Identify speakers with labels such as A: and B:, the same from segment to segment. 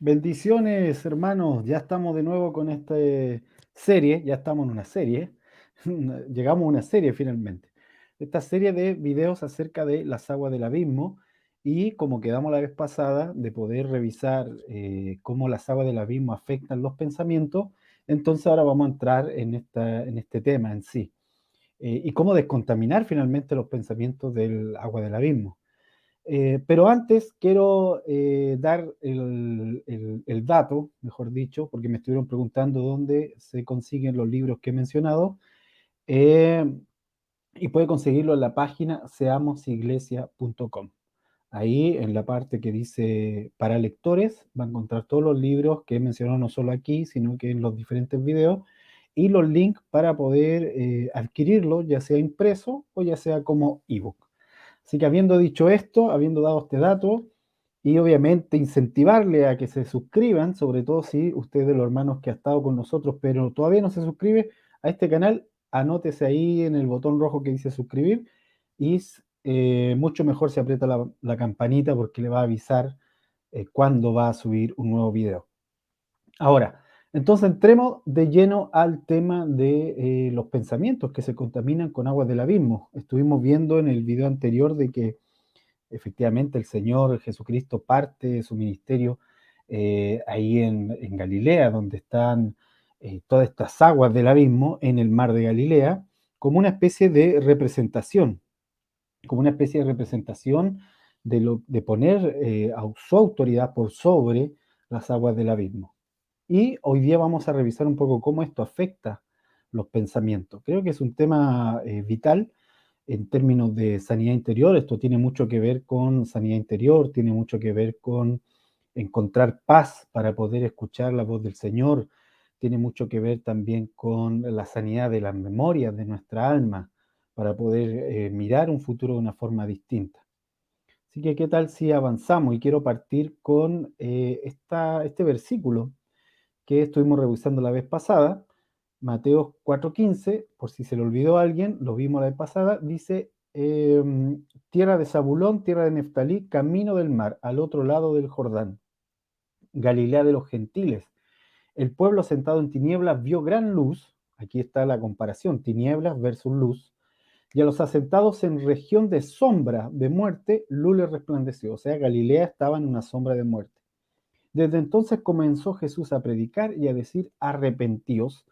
A: Bendiciones, hermanos. Ya estamos de nuevo con esta serie. Ya estamos en una serie. Llegamos a una serie finalmente. Esta serie de videos acerca de las aguas del abismo y como quedamos la vez pasada de poder revisar cómo las aguas del abismo afectan los pensamientos, entonces ahora vamos a entrar en este tema en sí y cómo descontaminar finalmente los pensamientos del agua del abismo. Pero antes quiero dar el dato, mejor dicho, porque me estuvieron preguntando dónde se consiguen los libros que he mencionado, eh, y puede conseguirlo en la página seamosiglesia.com. Ahí en la parte que dice para lectores va a encontrar todos los libros que he mencionado no solo aquí, sino que en los diferentes videos y los links para poder adquirirlo, ya sea impreso o ya sea como ebook. Así que habiendo dicho esto, habiendo dado este dato y obviamente incentivarle a que se suscriban, sobre todo si usted es de los hermanos que ha estado con nosotros pero todavía no se suscribe a este canal, anótese ahí en el botón rojo que dice suscribir y mucho mejor si aprieta la campanita porque le va a avisar cuándo va a subir un nuevo video. Ahora, entonces entremos de lleno al tema de los pensamientos que se contaminan con aguas del abismo. Estuvimos viendo en el video anterior de que efectivamente el Señor Jesucristo parte de su ministerio ahí en Galilea, donde están todas estas aguas del abismo en el mar de Galilea, como una especie de representación, como una especie de representación de poner a su autoridad por sobre las aguas del abismo. Y hoy día vamos a revisar un poco cómo esto afecta los pensamientos. Creo que es un tema vital en términos de sanidad interior. Esto tiene mucho que ver con sanidad interior, tiene mucho que ver con encontrar paz para poder escuchar la voz del Señor, tiene mucho que ver también con la sanidad de las memorias de nuestra alma, para poder mirar un futuro de una forma distinta. Así que, ¿qué tal si avanzamos? Y quiero partir con este versículo que estuvimos revisando la vez pasada, Mateo 4:15, por si se le olvidó a alguien, lo vimos la vez pasada, dice, tierra de Zabulón, tierra de Neftalí, camino del mar, al otro lado del Jordán, Galilea de los gentiles. El pueblo sentado en tinieblas vio gran luz, aquí está la comparación, tinieblas versus luz, y a los asentados en región de sombra de muerte, luz les resplandeció. O sea, Galilea estaba en una sombra de muerte. Desde entonces comenzó Jesús a predicar y a decir, arrepentíos,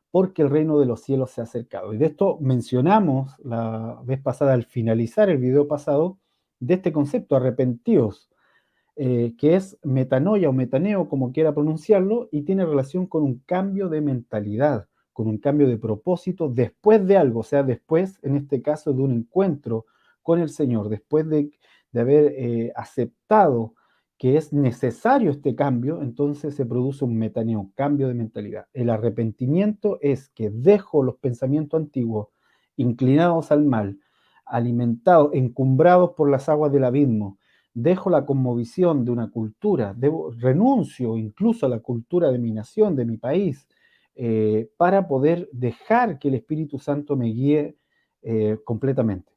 A: porque el reino de los cielos se ha acercado. Y de esto mencionamos la vez pasada, al finalizar el video pasado, de este concepto, arrepentíos, que es metanoia o metaneo, como quiera pronunciarlo, y tiene relación con un cambio de mentalidad, con un cambio de propósito después de algo, o sea, después, en este caso, de un encuentro con el Señor, después de haber aceptado que es necesario este cambio, entonces se produce un metaneo, un cambio de mentalidad. El arrepentimiento es que dejo los pensamientos antiguos, inclinados al mal, alimentados, encumbrados por las aguas del abismo, dejo la cosmovisión de una cultura, renuncio incluso a la cultura de mi nación, de mi país, para poder dejar que el Espíritu Santo me guíe completamente.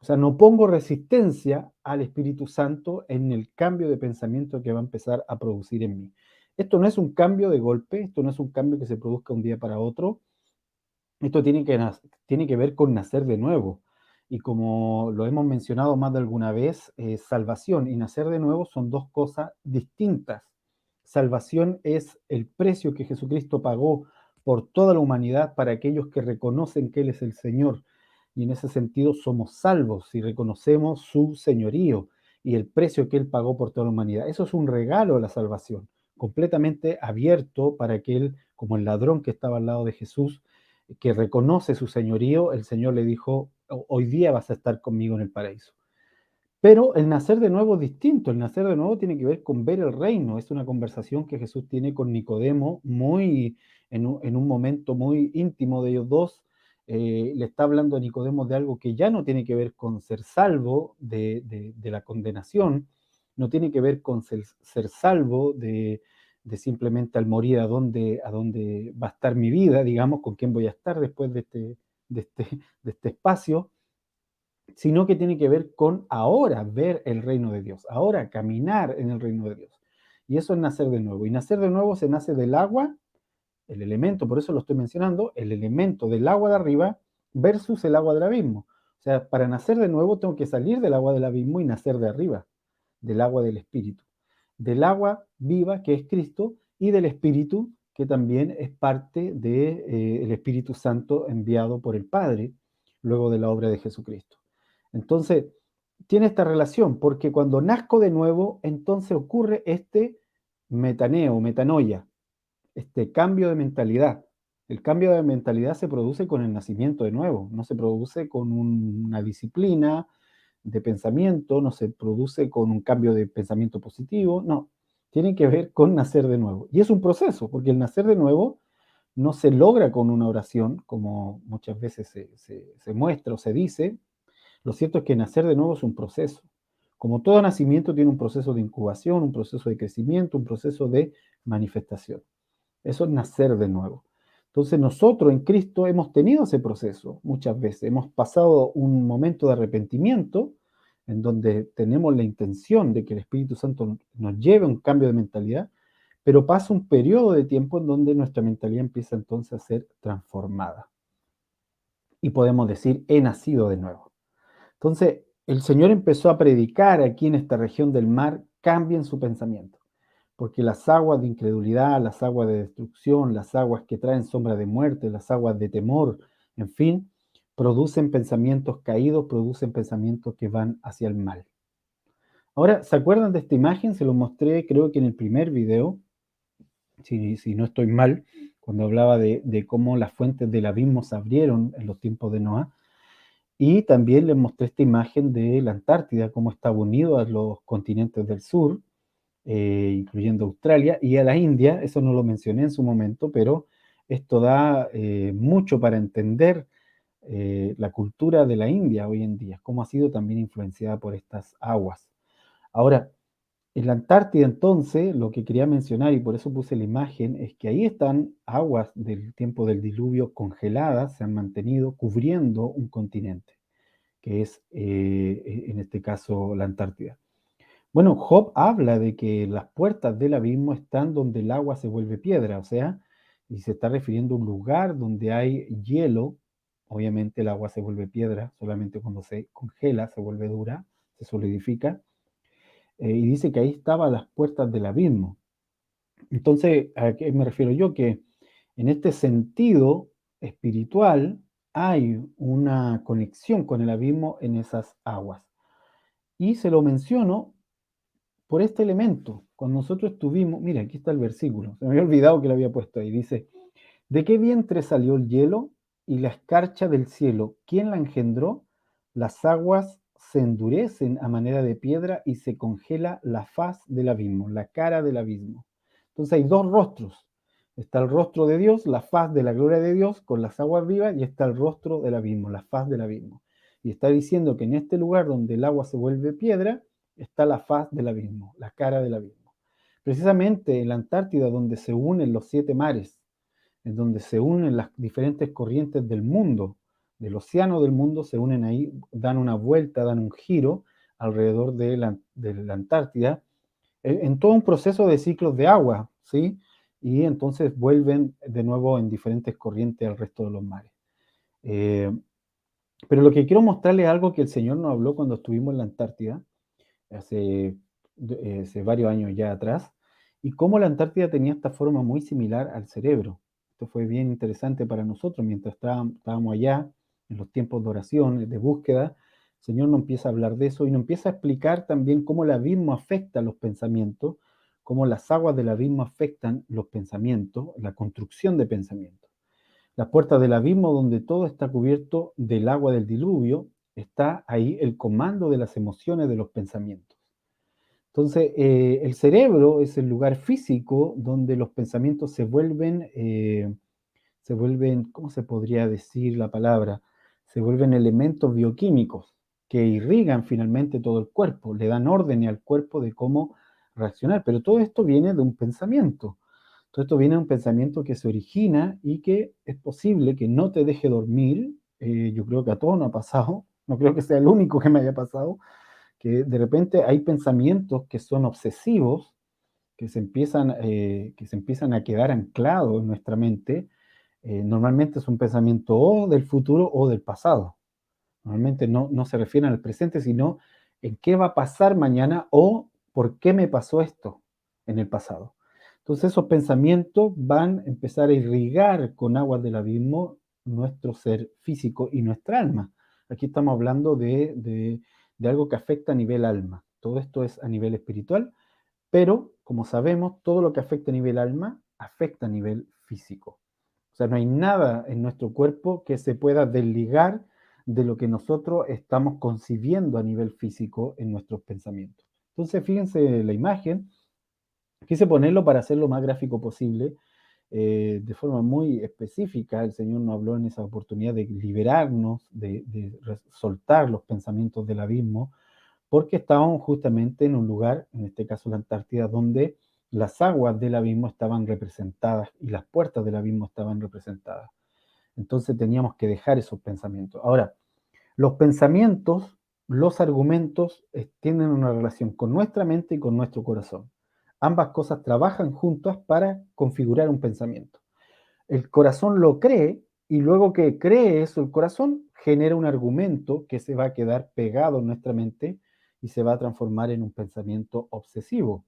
A: O sea, no pongo resistencia al Espíritu Santo en el cambio de pensamiento que va a empezar a producir en mí. Esto no es un cambio de golpe, esto no es un cambio que se produzca un día para otro, esto tiene que ver con nacer de nuevo. Y como lo hemos mencionado más de alguna vez, salvación y nacer de nuevo son dos cosas distintas. Salvación es el precio que Jesucristo pagó por toda la humanidad para aquellos que reconocen que Él es el Señor. Y en ese sentido somos salvos si reconocemos su señorío y el precio que Él pagó por toda la humanidad. Eso es un regalo de la salvación, completamente abierto para aquel, como el ladrón que estaba al lado de Jesús, que reconoce su señorío. El Señor le dijo, hoy día vas a estar conmigo en el paraíso. Pero el nacer de nuevo es distinto, el nacer de nuevo tiene que ver con ver el reino, es una conversación que Jesús tiene con Nicodemo muy en un momento muy íntimo de ellos dos. Le está hablando a Nicodemo de algo que ya no tiene que ver con ser salvo de la condenación, no tiene que ver con ser salvo de simplemente al morir a dónde va a estar mi vida, digamos, con quién voy a estar después de este, de este espacio, sino que tiene que ver con ahora ver el reino de Dios, ahora caminar en el reino de Dios. Y eso es nacer de nuevo. Y nacer de nuevo se nace del agua, el elemento, por eso lo estoy mencionando, el elemento del agua de arriba versus el agua del abismo. O sea, para nacer de nuevo tengo que salir del agua del abismo y nacer de arriba, del agua del Espíritu. Del agua viva que es Cristo y del Espíritu que también es parte del Espíritu Santo enviado por el Padre luego de la obra de Jesucristo. Entonces, tiene esta relación, porque cuando nazco de nuevo, entonces ocurre este metaneo, metanoia, este cambio de mentalidad. El cambio de mentalidad se produce con el nacimiento de nuevo, no se produce con una disciplina de pensamiento, no se produce con un cambio de pensamiento positivo, no, tiene que ver con nacer de nuevo. Y es un proceso, porque el nacer de nuevo no se logra con una oración, como muchas veces se muestra o se dice. Lo cierto es que nacer de nuevo es un proceso. Como todo nacimiento tiene un proceso de incubación, un proceso de crecimiento, un proceso de manifestación. Eso es nacer de nuevo. Entonces nosotros en Cristo hemos tenido ese proceso muchas veces. Hemos pasado un momento de arrepentimiento en donde tenemos la intención de que el Espíritu Santo nos lleve a un cambio de mentalidad, pero pasa un periodo de tiempo en donde nuestra mentalidad empieza entonces a ser transformada. Y podemos decir, he nacido de nuevo. Entonces, el Señor empezó a predicar aquí en esta región del mar, cambien su pensamiento, porque las aguas de incredulidad, las aguas de destrucción, las aguas que traen sombra de muerte, las aguas de temor, en fin, producen pensamientos caídos, producen pensamientos que van hacia el mal. Ahora, ¿se acuerdan de esta imagen? Se lo mostré creo que en el primer video, si no estoy mal, cuando hablaba de cómo las fuentes del abismo se abrieron en los tiempos de Noé. Y también les mostré esta imagen de la Antártida, cómo está unido a los continentes del sur, incluyendo Australia y a la India. Eso no lo mencioné en su momento, pero esto da mucho para entender la cultura de la India hoy en día, cómo ha sido también influenciada por estas aguas. Ahora, en la Antártida entonces, lo que quería mencionar, y por eso puse la imagen, es que ahí están aguas del tiempo del diluvio congeladas, se han mantenido cubriendo un continente que es en este caso la Antártida. Bueno, Job habla de que las puertas del abismo están donde el agua se vuelve piedra, o sea, y se está refiriendo a un lugar donde hay hielo. Obviamente el agua se vuelve piedra solamente cuando se congela, se vuelve dura, se solidifica, y dice que ahí estaban las puertas del abismo. Entonces, ¿a qué me refiero yo? Que en este sentido espiritual hay una conexión con el abismo en esas aguas. Y se lo menciono por este elemento. Cuando nosotros estuvimos, mira, aquí está el versículo, se me había olvidado que lo había puesto ahí, dice, ¿de qué vientre salió el hielo y la escarcha del cielo? ¿Quién la engendró? Las aguas se endurecen a manera de piedra y se congela la faz del abismo, la cara del abismo. Entonces hay dos rostros. Está el rostro de Dios, la faz de la gloria de Dios con las aguas vivas, y está el rostro del abismo, la faz del abismo. Y está diciendo que en este lugar donde el agua se vuelve piedra, está la faz del abismo, la cara del abismo. Precisamente en la Antártida, donde se unen los 7 mares, en donde se unen las diferentes corrientes del mundo, del océano del mundo, se unen ahí, dan una vuelta, dan un giro alrededor de la Antártida, en todo un proceso de ciclos de agua, ¿sí? Y entonces vuelven de nuevo en diferentes corrientes al resto de los mares. Eh, pero lo que quiero mostrarles es algo que el Señor nos habló cuando estuvimos en la Antártida, hace, hace varios años ya atrás, y cómo la Antártida tenía esta forma muy similar al cerebro. Esto fue bien interesante para nosotros mientras estábamos allá, en los tiempos de oración, de búsqueda. El Señor nos empieza a hablar de eso y nos empieza a explicar también cómo el abismo afecta los pensamientos, cómo las aguas del abismo afectan los pensamientos, la construcción de pensamientos. Las puertas del abismo, donde todo está cubierto del agua del diluvio, está ahí el comando de las emociones, de los pensamientos. Entonces, el cerebro es el lugar físico donde los pensamientos se vuelven, ¿cómo se podría decir la palabra? Se vuelven elementos bioquímicos que irrigan finalmente todo el cuerpo, le dan orden al cuerpo de cómo reaccionar. Pero todo esto viene de un pensamiento. Todo esto viene de un pensamiento que se origina y que es posible que no te deje dormir. Yo creo que a todos nos ha pasado, no creo que sea el único que me haya pasado, que de repente hay pensamientos que son obsesivos que se empiezan a quedar anclados en nuestra mente, normalmente es un pensamiento o del futuro o del pasado. Normalmente no se refieren al presente, sino en qué va a pasar mañana o por qué me pasó esto en el pasado. Entonces esos pensamientos van a empezar a irrigar con aguas del abismo nuestro ser físico y nuestra alma. Aquí estamos hablando de algo que afecta a nivel alma. Todo esto es a nivel espiritual, pero como sabemos, todo lo que afecta a nivel alma afecta a nivel físico. O sea, no hay nada en nuestro cuerpo que se pueda desligar de lo que nosotros estamos concibiendo a nivel físico en nuestros pensamientos. Entonces, fíjense la imagen, quise ponerlo para hacerlo lo más gráfico posible, de forma muy específica. El Señor nos habló en esa oportunidad de liberarnos, de soltar los pensamientos del abismo, porque estábamos justamente en un lugar, en este caso la Antártida, donde las aguas del abismo estaban representadas y las puertas del abismo estaban representadas. Entonces teníamos que dejar esos pensamientos. Ahora, los pensamientos, los argumentos tienen una relación con nuestra mente y con nuestro corazón. Ambas cosas trabajan juntas para configurar un pensamiento. El corazón lo cree y luego que cree eso el corazón genera un argumento que se va a quedar pegado en nuestra mente y se va a transformar en un pensamiento obsesivo,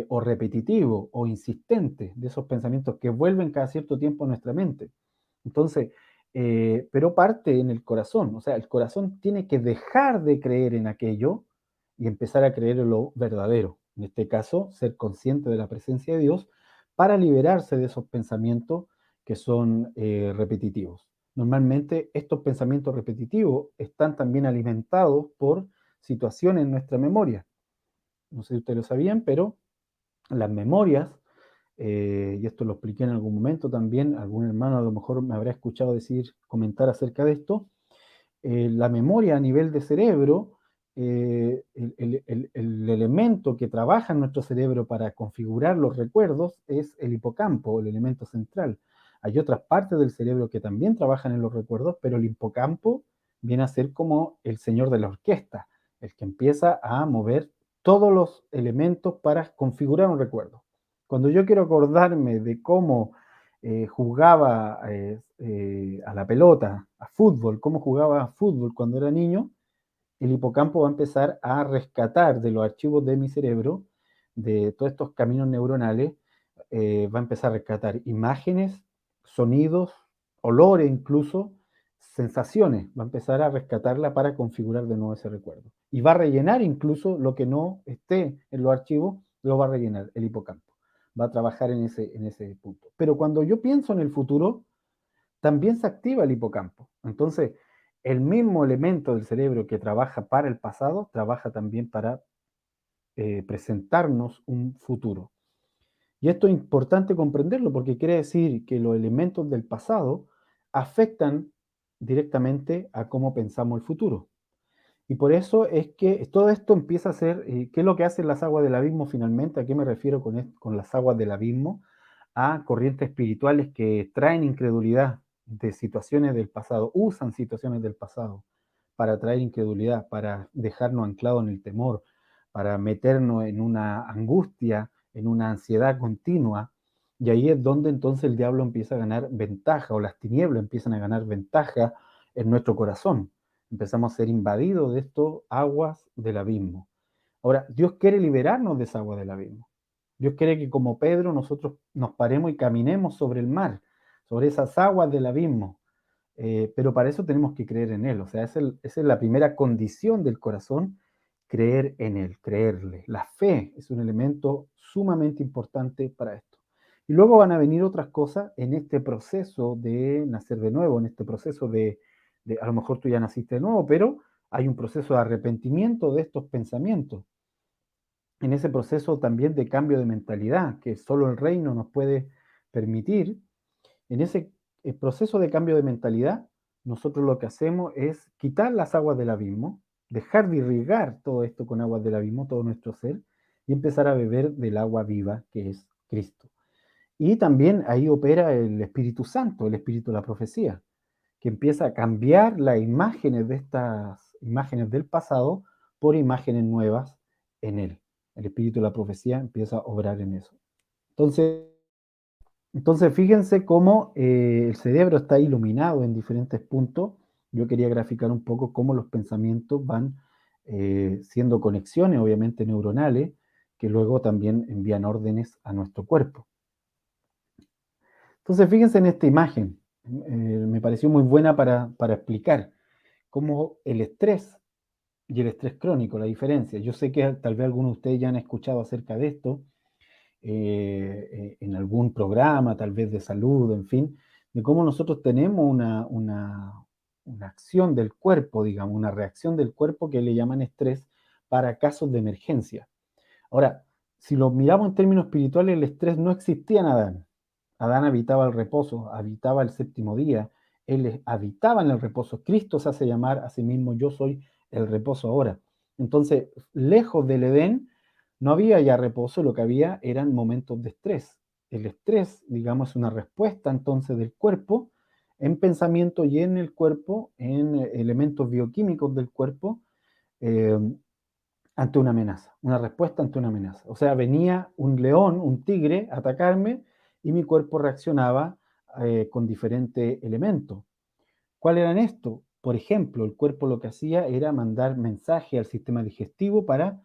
A: o repetitivo o insistente, de esos pensamientos que vuelven cada cierto tiempo a nuestra mente. Entonces, pero parte en el corazón, o sea, el corazón tiene que dejar de creer en aquello y empezar a creer en lo verdadero. En este caso, ser consciente de la presencia de Dios para liberarse de esos pensamientos que son repetitivos. Normalmente estos pensamientos repetitivos están también alimentados por situaciones en nuestra memoria. No sé si ustedes lo sabían, pero las memorias, y esto lo expliqué en algún momento también, algún hermano a lo mejor me habrá escuchado decir, comentar acerca de esto, la memoria a nivel de cerebro, el elemento que trabaja en nuestro cerebro para configurar los recuerdos es el hipocampo, el elemento central. Hay otras partes del cerebro que también trabajan en los recuerdos, pero el hipocampo viene a ser como el señor de la orquesta, el que empieza a mover todos los elementos para configurar un recuerdo. Cuando yo quiero acordarme de cómo jugaba a la pelota, a fútbol, cómo jugaba a fútbol cuando era niño, el hipocampo va a empezar a rescatar de los archivos de mi cerebro, de todos estos caminos neuronales, va a empezar a rescatar imágenes, sonidos, olores incluso, sensaciones, va a empezar a rescatarla para configurar de nuevo ese recuerdo. Y va a rellenar incluso lo que no esté en los archivos, lo va a rellenar el hipocampo. Va a trabajar en ese punto. Pero cuando yo pienso en el futuro, también se activa el hipocampo. Entonces, el mismo elemento del cerebro que trabaja para el pasado, trabaja también para presentarnos un futuro. Y esto es importante comprenderlo porque quiere decir que los elementos del pasado afectan directamente a cómo pensamos el futuro. Y por eso es que todo esto empieza a ser, ¿qué es lo que hacen las aguas del abismo finalmente? ¿A qué me refiero con las aguas del abismo? A corrientes espirituales que traen incredulidad de situaciones del pasado, usan situaciones del pasado para traer incredulidad, para dejarnos anclados en el temor, para meternos en una angustia, en una ansiedad continua. Y ahí es donde entonces el diablo empieza a ganar ventaja o las tinieblas empiezan a ganar ventaja en nuestro corazón. Empezamos a ser invadidos de estos aguas del abismo. Ahora, Dios quiere liberarnos de esa agua del abismo. Dios quiere que como Pedro nosotros nos paremos y caminemos sobre el mar, sobre esas aguas del abismo. Pero para eso tenemos que creer en Él. O sea, esa es la primera condición del corazón, creer en Él, creerle. La fe es un elemento sumamente importante para esto. Y luego van a venir otras cosas en este proceso de nacer de nuevo, en este proceso a lo mejor tú ya naciste de nuevo, pero hay un proceso de arrepentimiento de estos pensamientos. En ese proceso también de cambio de mentalidad, que solo el reino nos puede permitir, en ese proceso de cambio de mentalidad, nosotros lo que hacemos es quitar las aguas del abismo, dejar de irrigar todo esto con aguas del abismo, todo nuestro ser, y empezar a beber del agua viva que es Cristo. Y también ahí opera el Espíritu Santo, el Espíritu de la profecía, que empieza a cambiar las imágenes de estas imágenes del pasado por imágenes nuevas en Él. El espíritu de la profecía empieza a obrar en eso. Entonces fíjense cómo el cerebro está iluminado en diferentes puntos. Yo quería graficar un poco cómo los pensamientos van siendo conexiones, obviamente neuronales, que luego también envían órdenes a nuestro cuerpo. Entonces fíjense en esta imagen. Me pareció muy buena para explicar cómo el estrés y el estrés crónico, la diferencia. Yo sé que tal vez algunos de ustedes ya han escuchado acerca de esto en algún programa, tal vez de salud, en fin, de cómo nosotros tenemos una acción del cuerpo, digamos, una reacción del cuerpo que le llaman estrés para casos de emergencia. Ahora, si lo miramos en términos espirituales, el estrés no existía en Adán. Adán habitaba el reposo, habitaba el séptimo día, él habitaba en el reposo. Cristo se hace llamar a sí mismo, yo soy el reposo ahora. Entonces, lejos del Edén, no había ya reposo, lo que había eran momentos de estrés. El estrés, digamos, es una respuesta entonces del cuerpo en pensamiento y en el cuerpo, en elementos bioquímicos del cuerpo, eh, ante una amenaza, una respuesta ante una amenaza. O sea, venía un león, un tigre a atacarme y mi cuerpo reaccionaba con diferentes elementos. ¿Cuáles eran estos? Por ejemplo, el cuerpo lo que hacía era mandar mensaje al sistema digestivo para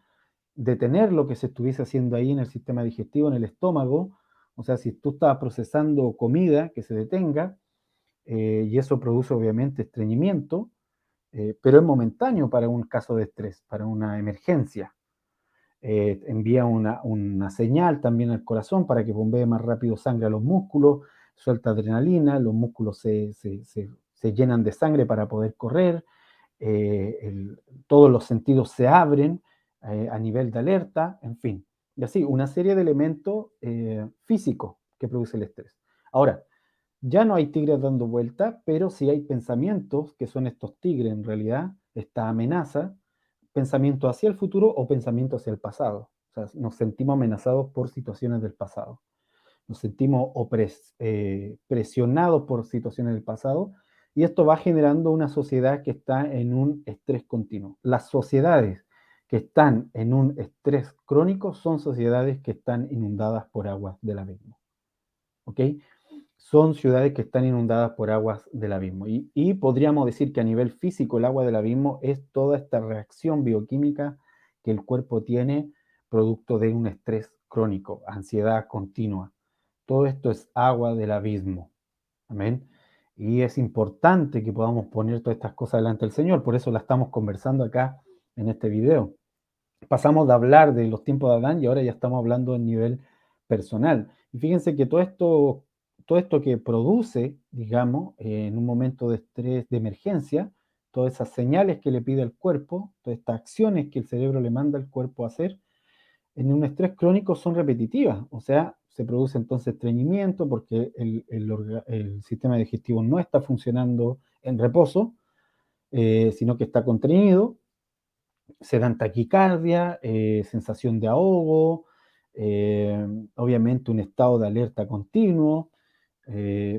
A: detener lo que se estuviese haciendo ahí en el sistema digestivo, en el estómago. O sea, si tú estabas procesando comida, que se detenga, y eso produce obviamente estreñimiento, pero es momentáneo para un caso de estrés, para una emergencia. Envía una señal también al corazón para que bombee más rápido sangre a los músculos, suelta adrenalina, los músculos se llenan de sangre para poder correr, todos los sentidos se abren a nivel de alerta, en fin. Y así, una serie de elementos físicos que produce el estrés. Ahora, ya no hay tigres dando vuelta, pero sí hay pensamientos que son estos tigres en realidad, esta amenaza, pensamiento hacia el futuro o pensamiento hacia el pasado. O sea, nos sentimos amenazados por situaciones del pasado. Nos sentimos presionados por situaciones del pasado y esto va generando una sociedad que está en un estrés continuo. Las sociedades que están en un estrés crónico son sociedades que están inundadas por aguas del abismo. ¿Ok? Son ciudades que están inundadas por aguas del abismo. Y podríamos decir que a nivel físico el agua del abismo es toda esta reacción bioquímica que el cuerpo tiene producto de un estrés crónico, ansiedad continua. Todo esto es agua del abismo. Amén. Y es importante que podamos poner todas estas cosas delante del Señor. Por eso la estamos conversando acá en este video. Pasamos de hablar de los tiempos de Adán y ahora ya estamos hablando en nivel personal. Y fíjense que todo esto que produce, digamos, en un momento de estrés, de emergencia, todas esas señales que le pide el cuerpo, todas estas acciones que el cerebro le manda al cuerpo a hacer, en un estrés crónico son repetitivas. O sea, se produce entonces estreñimiento porque el sistema digestivo no está funcionando en reposo, sino que está contraído, se dan taquicardia, sensación de ahogo, obviamente un estado de alerta continuo,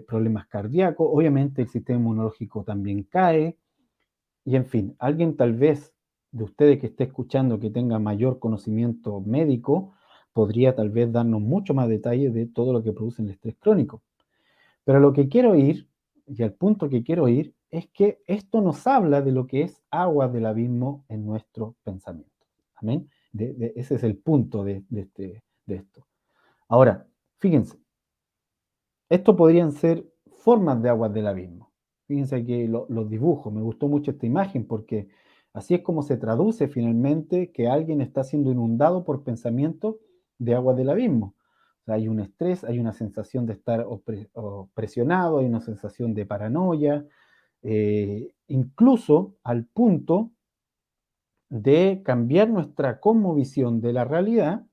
A: problemas cardíacos, obviamente el sistema inmunológico también cae, y en fin, alguien tal vez de ustedes que esté escuchando que tenga mayor conocimiento médico, podría tal vez darnos mucho más detalles de todo lo que produce el estrés crónico. Pero lo que quiero ir, y al punto que quiero ir, es que esto nos habla de lo que es agua del abismo en nuestro pensamiento. Amén. Ese es el punto de esto. Ahora, fíjense, esto podrían ser formas de aguas del abismo. Fíjense que los dibujos, me gustó mucho esta imagen porque así es como se traduce finalmente que alguien está siendo inundado por pensamientos de aguas del abismo. O sea, hay un estrés, hay una sensación de estar presionado, hay una sensación de paranoia, incluso al punto de cambiar nuestra cosmovisión de la realidad,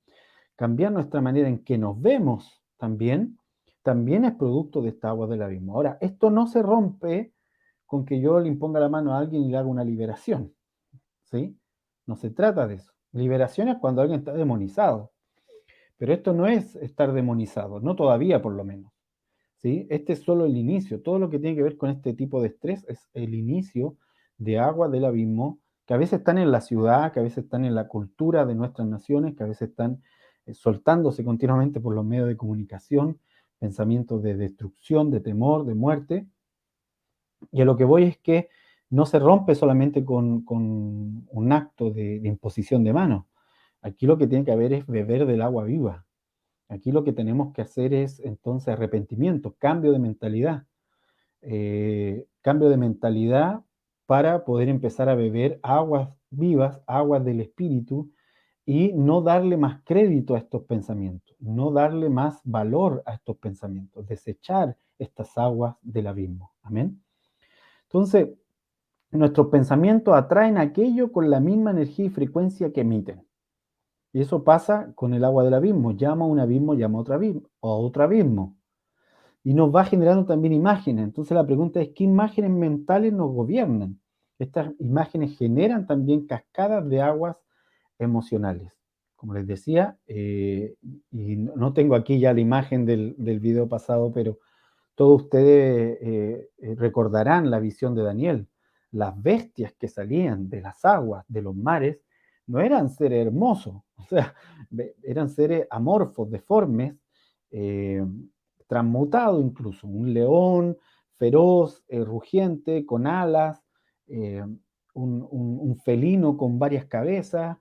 A: cambiar nuestra manera en que nos vemos también es producto de esta agua del abismo. Ahora, esto no se rompe con que yo le imponga la mano a alguien y le haga una liberación, ¿sí? No se trata de eso. Liberación es cuando alguien está demonizado, pero esto no es estar demonizado, no todavía por lo menos, ¿sí? Este es solo el inicio. Todo lo que tiene que ver con este tipo de estrés es el inicio de agua del abismo que a veces están en la ciudad, que a veces están en la cultura de nuestras naciones, que a veces están soltándose continuamente por los medios de comunicación, pensamientos de destrucción, de temor, de muerte. Y a lo que voy es que no se rompe solamente con un acto de imposición de manos. Aquí lo que tiene que haber es beber del agua viva. Aquí lo que tenemos que hacer es entonces arrepentimiento, cambio de mentalidad para poder empezar a beber aguas vivas, aguas del Espíritu, y no darle más crédito a estos pensamientos, no darle más valor a estos pensamientos, desechar estas aguas del abismo. Amén. Entonces, nuestros pensamientos atraen aquello con la misma energía y frecuencia que emiten. Y eso pasa con el agua del abismo. Llama a un abismo, llama a otro abismo. Y nos va generando también imágenes. Entonces la pregunta es, ¿qué imágenes mentales nos gobiernan? Estas imágenes generan también cascadas de aguas emocionales. Como les decía, y no tengo aquí ya la imagen del video pasado, pero todos ustedes recordarán la visión de Daniel. Las bestias que salían de las aguas, de los mares, no eran seres hermosos, o sea, eran seres amorfos, deformes, eh, transmutados incluso. Un león feroz, rugiente, con alas, eh, un felino con varias cabezas,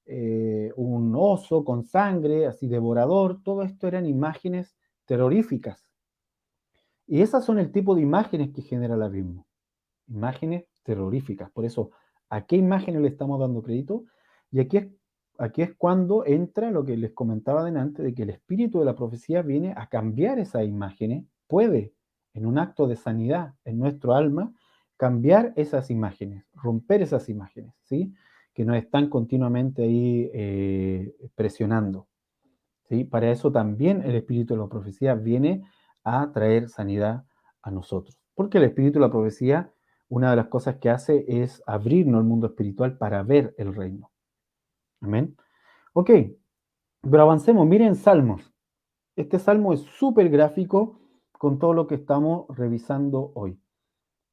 A: un oso con sangre, así devorador. Todo esto eran imágenes terroríficas. Y esas son el tipo de imágenes que genera el abismo, imágenes terroríficas. Por eso, ¿a qué imágenes le estamos dando crédito? Y aquí es cuando entra lo que les comentaba delante, de que el espíritu de la profecía viene a cambiar esas imágenes, puede, en un acto de sanidad en nuestro alma, cambiar esas imágenes, romper esas imágenes, ¿sí? Que nos están continuamente ahí presionando. ¿Sí? Para eso también el espíritu de la profecía viene a traer sanidad a nosotros. Porque el espíritu de la profecía, una de las cosas que hace es abrirnos al mundo espiritual para ver el reino. Amén. Ok, pero avancemos. Miren Salmos. Este salmo es súper gráfico con todo lo que estamos revisando hoy.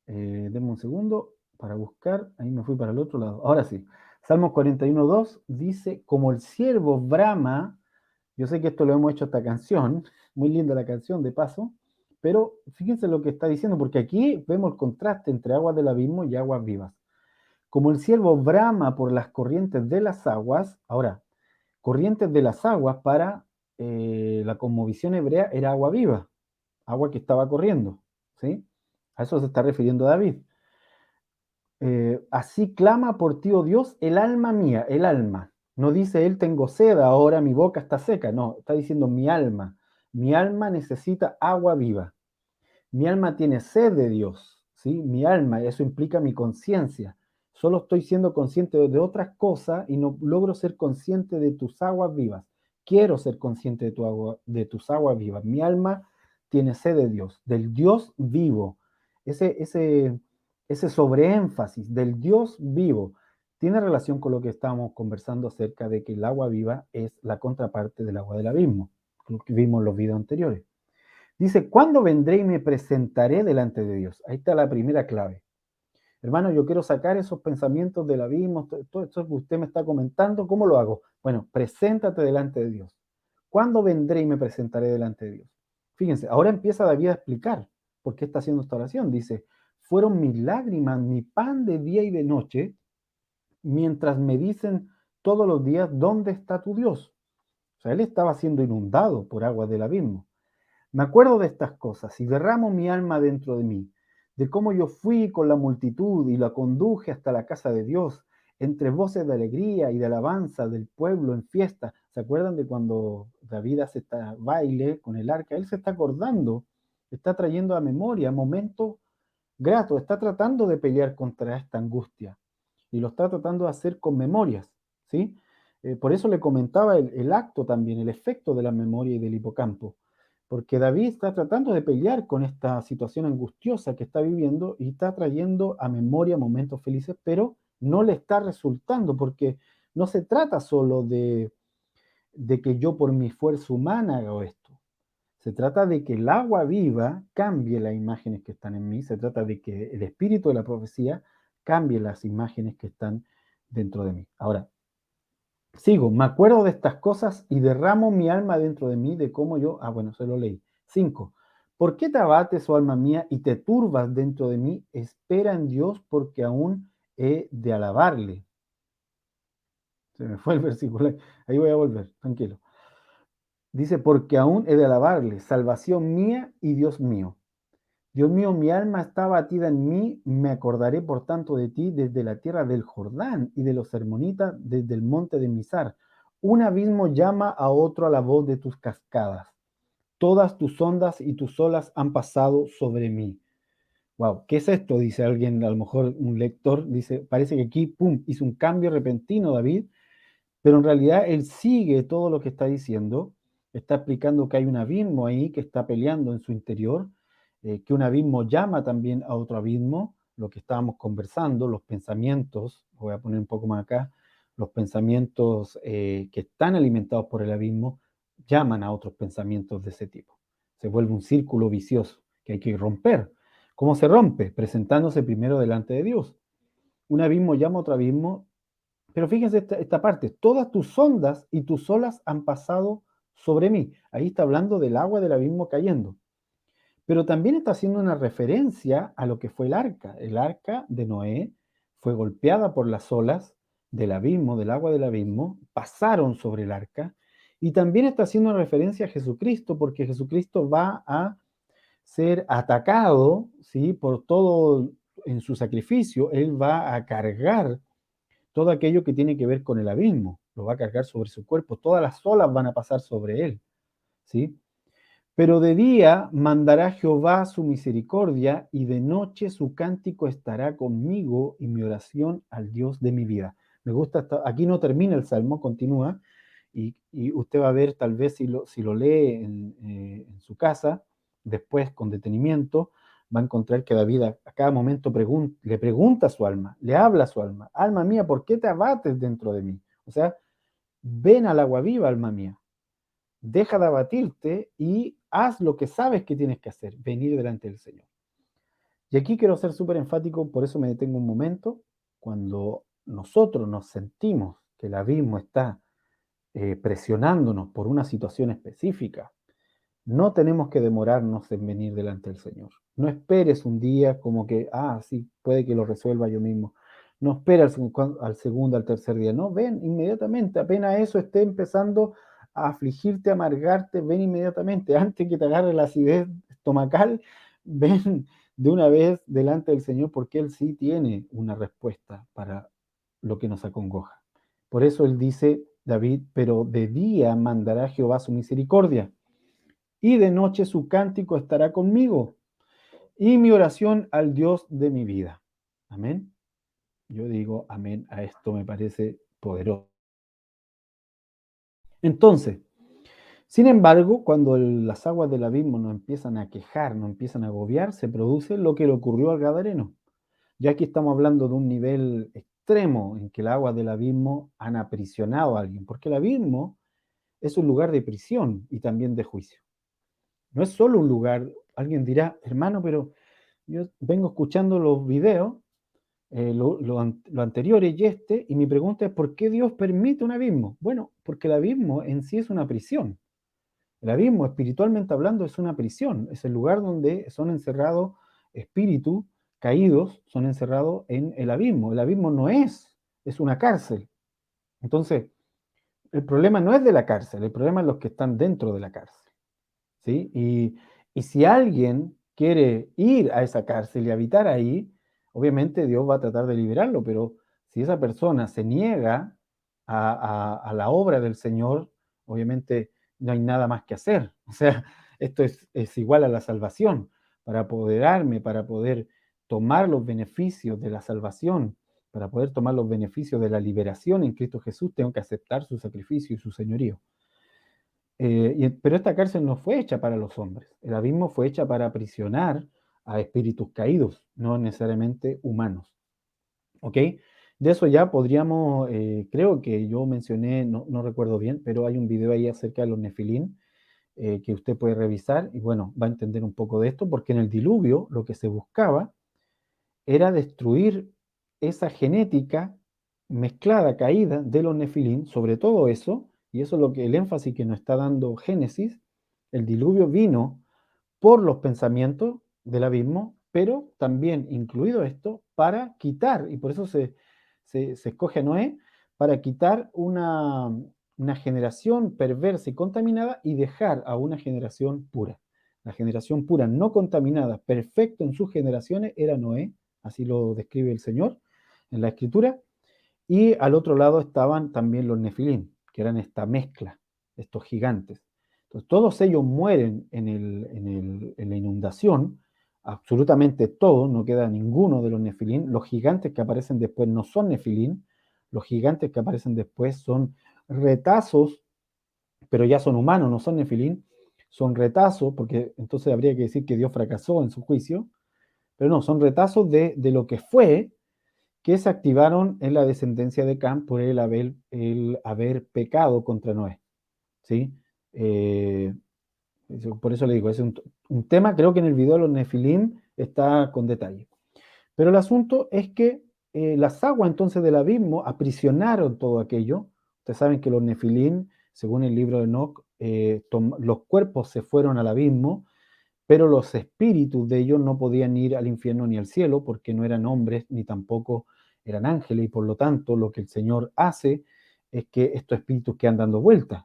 A: Denme un segundo para buscar. Ahí me fui para el otro lado. Ahora sí. Salmos 41.2 dice, como el siervo brama. Yo sé que esto lo hemos hecho esta canción, muy linda la canción de paso, pero fíjense lo que está diciendo, porque aquí vemos el contraste entre aguas del abismo y aguas vivas. Como el siervo brama por las corrientes de las aguas, ahora, corrientes de las aguas para la cosmovisión hebrea era agua viva, agua que estaba corriendo, ¿sí? A eso se está refiriendo David. Así clama por ti, oh Dios, el alma mía, el alma. No dice él, tengo sed, ahora mi boca está seca. No, está diciendo mi alma. Mi alma necesita agua viva. Mi alma tiene sed de Dios, ¿sí? Mi alma, eso implica mi conciencia. Solo estoy siendo consciente de otras cosas y no logro ser consciente de tus aguas vivas. Quiero ser consciente de tus aguas vivas. Mi alma tiene sed de Dios, del Dios vivo. Ese sobreénfasis del Dios vivo tiene relación con lo que estábamos conversando acerca de que el agua viva es la contraparte del agua del abismo, lo que vimos en los videos anteriores. Dice, ¿cuándo vendré y me presentaré delante de Dios? Ahí está la primera clave. Hermano, yo quiero sacar esos pensamientos del abismo, todo esto que usted me está comentando, ¿cómo lo hago? Bueno, preséntate delante de Dios. ¿Cuándo vendré y me presentaré delante de Dios? Fíjense, ahora empieza David a explicar por qué está haciendo esta oración. Dice, fueron mis lágrimas, mi pan de día y de noche, mientras me dicen todos los días, ¿dónde está tu Dios? O sea, él estaba siendo inundado por aguas del abismo. Me acuerdo de estas cosas y derramo mi alma dentro de mí, de cómo yo fui con la multitud y la conduje hasta la casa de Dios, entre voces de alegría y de alabanza del pueblo en fiesta. ¿Se acuerdan de cuando David hace este baile con el arca? Él se está acordando, está trayendo a memoria momentos gratos, está tratando de pelear contra esta angustia y lo está tratando de hacer con memorias, ¿sí? Por eso le comentaba el acto también, el efecto de la memoria y del hipocampo, porque David está tratando de pelear con esta situación angustiosa que está viviendo y está trayendo a memoria momentos felices, pero no le está resultando, porque no se trata solo de que yo por mi fuerza humana hago esto. Se trata de que el agua viva cambie las imágenes que están en mí, se trata de que el espíritu de la profecía cambie las imágenes que están dentro de mí. Ahora, sigo, me acuerdo de estas cosas y derramo mi alma dentro de mí de cómo yo, bueno, se lo leí. 5. ¿Por qué te abates, oh alma mía, y te turbas dentro de mí? Espera en Dios porque aún he de alabarle. Se me fue el versículo, ahí voy a volver, tranquilo. Dice, porque aún he de alabarle, salvación mía y Dios mío. Dios mío, mi alma está batida en mí, me acordaré por tanto de ti desde la tierra del Jordán y de los hermonitas desde el monte de Mizar. Un abismo llama a otro a la voz de tus cascadas. Todas tus ondas y tus olas han pasado sobre mí. Wow, ¿qué es esto? Dice alguien, a lo mejor un lector, dice, parece que aquí, pum, hizo un cambio repentino David, pero en realidad él sigue todo lo que está diciendo, está explicando que hay un abismo ahí que está peleando en su interior, que un abismo llama también a otro abismo, lo que estábamos conversando, los pensamientos, voy a poner un poco más acá, los pensamientos que están alimentados por el abismo llaman a otros pensamientos de ese tipo. Se vuelve un círculo vicioso que hay que romper. ¿Cómo se rompe? Presentándose primero delante de Dios. Un abismo llama a otro abismo, pero fíjense esta parte, todas tus ondas y tus olas han pasado sobre mí. Ahí está hablando del agua del abismo cayendo. Pero también está haciendo una referencia a lo que fue el arca. El arca de Noé fue golpeada por las olas del abismo, del agua del abismo, pasaron sobre el arca. Y también está haciendo una referencia a Jesucristo, porque Jesucristo va a ser atacado, ¿sí? Por todo en su sacrificio. Él va a cargar todo aquello que tiene que ver con el abismo, lo va a cargar sobre su cuerpo, todas las olas van a pasar sobre él, ¿sí? Pero de día mandará Jehová su misericordia y de noche su cántico estará conmigo y mi oración al Dios de mi vida. Me gusta, aquí no termina el salmo, continúa, y usted va a ver tal vez si lo lee en su casa, después con detenimiento, va a encontrar que David a cada momento le pregunta a su alma, le habla a su alma, alma mía, ¿por qué te abates dentro de mí? O sea, ven al agua viva, alma mía, deja de abatirte y haz lo que sabes que tienes que hacer, venir delante del Señor. Y aquí quiero ser súper enfático, por eso me detengo un momento, cuando nosotros nos sentimos que el abismo está presionándonos por una situación específica, no tenemos que demorarnos en venir delante del Señor. No esperes un día como que, sí, puede que lo resuelva yo mismo. No esperes al segundo, al tercer día. No, ven inmediatamente. Apenas eso esté empezando a afligirte, a amargarte, ven inmediatamente. Antes que te agarre la acidez estomacal, ven de una vez delante del Señor porque Él sí tiene una respuesta para lo que nos acongoja. Por eso Él dice, David, pero de día mandará Jehová su misericordia y de noche su cántico estará conmigo y mi oración al Dios de mi vida. Amén. Yo digo amén a esto, me parece poderoso. Entonces, sin embargo, cuando las aguas del abismo nos empiezan a quejar, nos empiezan a agobiar, se produce lo que le ocurrió al Gadareno. Ya aquí estamos hablando de un nivel extremo en que las aguas del abismo han aprisionado a alguien, porque el abismo es un lugar de prisión y también de juicio. No es solo un lugar, alguien dirá, hermano, pero yo vengo escuchando los videos, lo anteriores y mi pregunta es, ¿por qué Dios permite un abismo? Bueno, porque el abismo en sí es una prisión. El abismo, espiritualmente hablando, es una prisión. Es el lugar donde son encerrados espíritus caídos, son encerrados en el abismo. El abismo no es una cárcel. Entonces, el problema no es de la cárcel, el problema es los que están dentro de la cárcel. ¿Sí? Y si alguien quiere ir a esa cárcel y habitar ahí, obviamente Dios va a tratar de liberarlo, pero si esa persona se niega a la obra del Señor, obviamente no hay nada más que hacer. O sea, esto es igual a la salvación. Para apoderarme, para poder tomar los beneficios de la salvación, para poder tomar los beneficios de la liberación en Cristo Jesús, tengo que aceptar su sacrificio y su señorío. Pero esta cárcel no fue hecha para los hombres. El abismo fue hecha para aprisionar a espíritus caídos, no necesariamente humanos. ¿Ok? De eso ya podríamos, creo que yo mencioné, no recuerdo bien, pero hay un video ahí acerca de los nefilín que usted puede revisar y bueno, va a entender un poco de esto, porque en el diluvio lo que se buscaba era destruir esa genética mezclada, caída de los nefilín, sobre todo eso, y eso es lo que el énfasis que nos está dando Génesis, el diluvio vino por los pensamientos del abismo, pero también incluido esto para quitar, y por eso se escoge a Noé, para quitar una generación perversa y contaminada y dejar a una generación pura. La generación pura, no contaminada, perfecto en sus generaciones, era Noé, así lo describe el Señor en la Escritura, y al otro lado estaban también los nefilín, que eran esta mezcla, estos gigantes. Entonces, todos ellos mueren en la inundación, absolutamente todos, no queda ninguno de los nefilín. Los gigantes que aparecen después no son nefilín, los gigantes que aparecen después son retazos, pero ya son humanos, no son nefilín, son retazos, porque entonces habría que decir que Dios fracasó en su juicio, pero no, son retazos de lo que fue, que se activaron en la descendencia de Cam por el haber pecado contra Noé. ¿Sí? Eh, por eso le digo, es un tema, creo que en el video de los Nefilim está con detalle. Pero el asunto es que las aguas entonces del abismo aprisionaron todo aquello. Ustedes saben que los Nefilim, según el libro de Enoch, los cuerpos se fueron al abismo, pero los espíritus de ellos no podían ir al infierno ni al cielo porque no eran hombres ni tampoco eran ángeles, y por lo tanto lo que el Señor hace es que estos espíritus quedan dando vueltas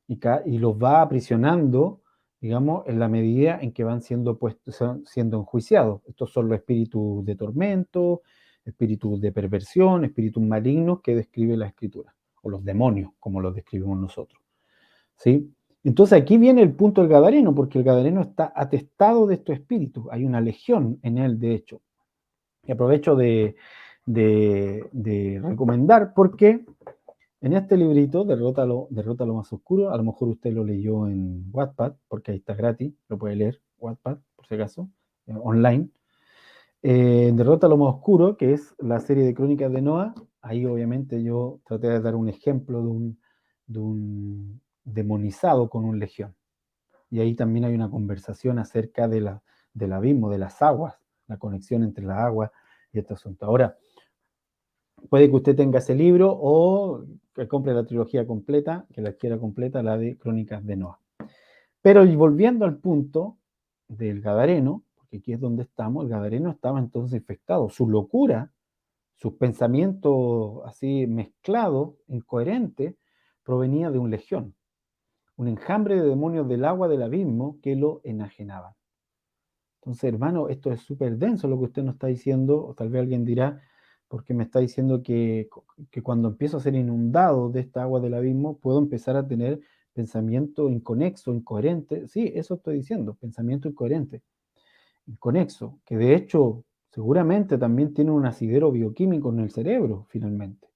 A: y los va aprisionando, digamos, en la medida en que van siendo, siendo enjuiciados. Estos son los espíritus de tormento, espíritus de perversión, espíritus malignos que describe la Escritura, o los demonios, como los describimos nosotros. ¿Sí? Entonces aquí viene el punto del Gadareno, porque el Gadareno está atestado de estos espíritus, hay una legión en él, de hecho. Y aprovecho de recomendar, porque en este librito, Derrota lo más oscuro, a lo mejor usted lo leyó en Wattpad, porque ahí está gratis, lo puede leer, Wattpad, por si acaso, online. Derrota lo más oscuro, que es la serie de crónicas de Noah, ahí obviamente yo traté de dar un ejemplo de un demonizado con un legión. Y ahí también hay una conversación acerca del abismo, de las aguas, la conexión entre las aguas y este asunto. Ahora, puede que usted tenga ese libro o que compre la trilogía completa, que la quiera completa, la de Crónicas de Noah. Pero y volviendo al punto del Gadareno, porque aquí es donde estamos, el Gadareno estaba entonces infectado. Su locura, sus pensamientos así mezclados, incoherentes, provenía de un legión, un enjambre de demonios del agua del abismo que lo enajenaban. Entonces, hermano, esto es súper denso lo que usted nos está diciendo, o tal vez alguien dirá, porque me está diciendo que cuando empiezo a ser inundado de esta agua del abismo, puedo empezar a tener pensamiento inconexo, incoherente. Sí, eso estoy diciendo, pensamiento incoherente, inconexo, que de hecho seguramente también tiene un asidero bioquímico en el cerebro, finalmente.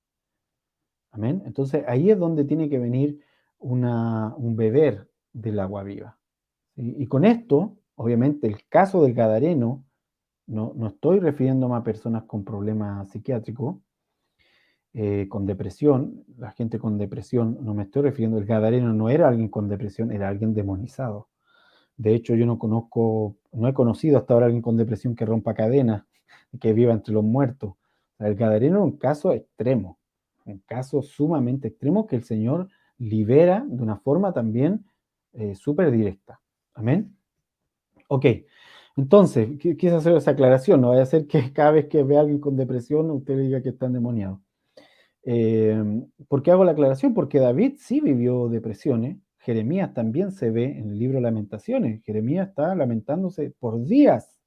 A: Amén. Entonces ahí es donde tiene que venir un beber del agua viva. Y con esto, obviamente, el caso del Gadareno, no estoy refiriéndome a personas con problemas psiquiátricos, con depresión, la gente con depresión, no me estoy refiriendo, el Gadareno no era alguien con depresión, era alguien demonizado. De hecho, yo no he conocido hasta ahora alguien con depresión que rompa cadenas, que viva entre los muertos. El Gadareno es un caso extremo, un caso sumamente extremo que el Señor libera de una forma también súper directa. Amén. Ok, entonces, quise hacer esa aclaración, no vaya a ser que cada vez que vea a alguien con depresión usted le diga que está endemoniado. ¿Por qué hago la aclaración? Porque David sí vivió depresiones, Jeremías también se ve en el libro de Lamentaciones, Jeremías está lamentándose por días.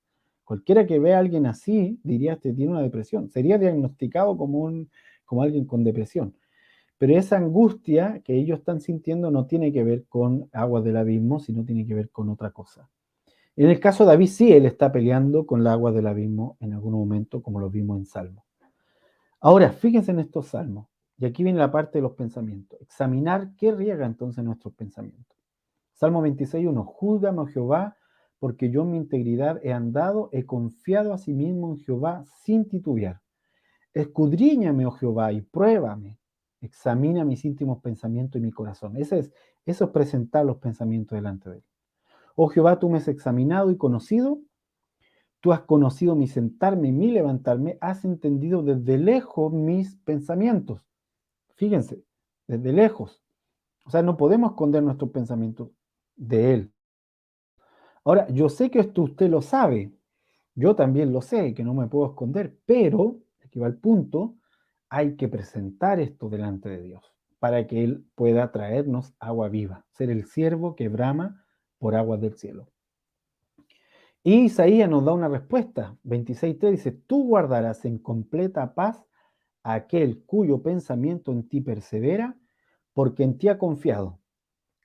A: Cualquiera que vea a alguien así diría que tiene una depresión, sería diagnosticado como alguien con depresión. Pero esa angustia que ellos están sintiendo no tiene que ver con aguas del abismo, sino tiene que ver con otra cosa. En el caso de David, sí, él está peleando con las aguas del abismo en algún momento, como lo vimos en Salmo. Ahora, fíjense en estos salmos, y aquí viene la parte de los pensamientos. Examinar qué riega entonces nuestros pensamientos. Salmo 26:1, júzgame, oh Jehová, porque yo en mi integridad he andado, he confiado a sí mismo en Jehová sin titubear. Escudriñame, oh Jehová, y pruébame. Examina mis íntimos pensamientos y mi corazón. Eso es presentar los pensamientos delante de él. Oh Jehová, tú me has examinado y conocido. Tú has conocido mi sentarme y mi levantarme, has entendido desde lejos mis pensamientos. Fíjense, desde lejos. O sea, no podemos esconder nuestros pensamientos de Él. Ahora, yo sé que esto usted lo sabe, yo también lo sé, que no me puedo esconder, pero, aquí va el punto, hay que presentar esto delante de Dios para que Él pueda traernos agua viva, ser el siervo que brama por aguas del cielo. Y Isaías nos da una respuesta. 26:3 dice, tú guardarás en completa paz a aquel cuyo pensamiento en ti persevera, porque en ti ha confiado.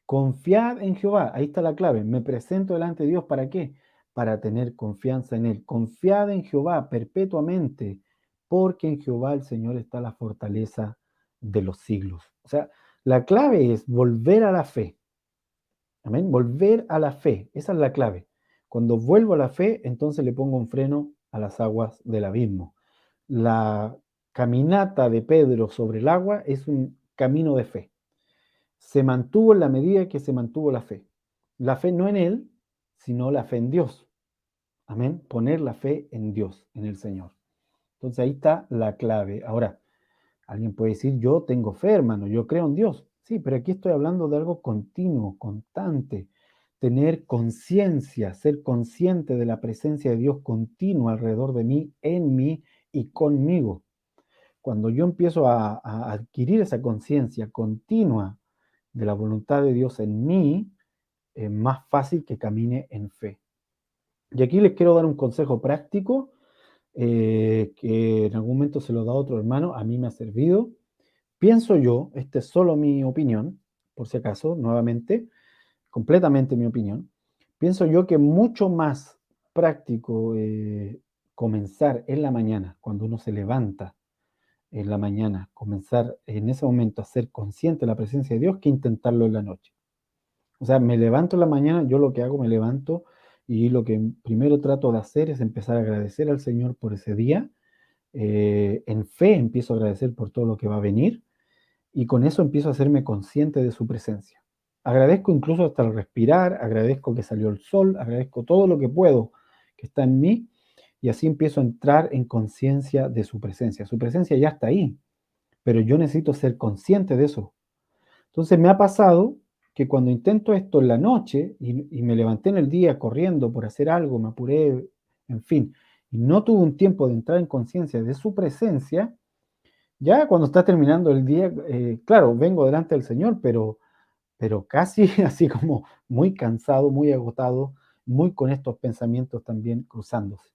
A: Confiad en Jehová, ahí está la clave. Me presento delante de Dios, ¿para qué? Para tener confianza en Él. Confiad en Jehová perpetuamente, porque en Jehová el Señor está la fortaleza de los siglos. O sea, la clave es volver a la fe. Amén. Volver a la fe, esa es la clave. Cuando vuelvo a la fe, entonces le pongo un freno a las aguas del abismo. La caminata de Pedro sobre el agua es un camino de fe. Se mantuvo en la medida que se mantuvo la fe. La fe no en él, sino la fe en Dios. Amén. Poner la fe en Dios, en el Señor. Entonces ahí está la clave. Ahora, alguien puede decir, yo tengo fe, hermano, yo creo en Dios. Sí, pero aquí estoy hablando de algo continuo, constante. Tener conciencia, ser consciente de la presencia de Dios continua alrededor de mí, en mí y conmigo. Cuando yo empiezo a adquirir esa conciencia continua de la voluntad de Dios en mí, es más fácil que camine en fe. Y aquí les quiero dar un consejo práctico que en algún momento se lo da otro hermano, a mí me ha servido. Pienso yo, esta es solo mi opinión, por si acaso, nuevamente, completamente mi opinión, pienso yo que mucho más práctico comenzar en la mañana, cuando uno se levanta en la mañana, comenzar en ese momento a ser consciente de la presencia de Dios que intentarlo en la noche. O sea, me levanto en la mañana, yo lo que hago, me levanto y lo que primero trato de hacer es empezar a agradecer al Señor por ese día. En fe empiezo a agradecer por todo lo que va a venir y con eso empiezo a hacerme consciente de su presencia. Agradezco incluso hasta el respirar, agradezco que salió el sol, agradezco todo lo que puedo que está en mí y así empiezo a entrar en conciencia de su presencia. Su presencia ya está ahí, pero yo necesito ser consciente de eso. Entonces me ha pasado que cuando intento esto en la noche y me levanté en el día corriendo por hacer algo, me apuré, en fin, y no tuve un tiempo de entrar en conciencia de su presencia, ya cuando está terminando el día, claro, vengo delante del Señor, pero casi así como muy cansado, muy agotado, muy con estos pensamientos también cruzándose.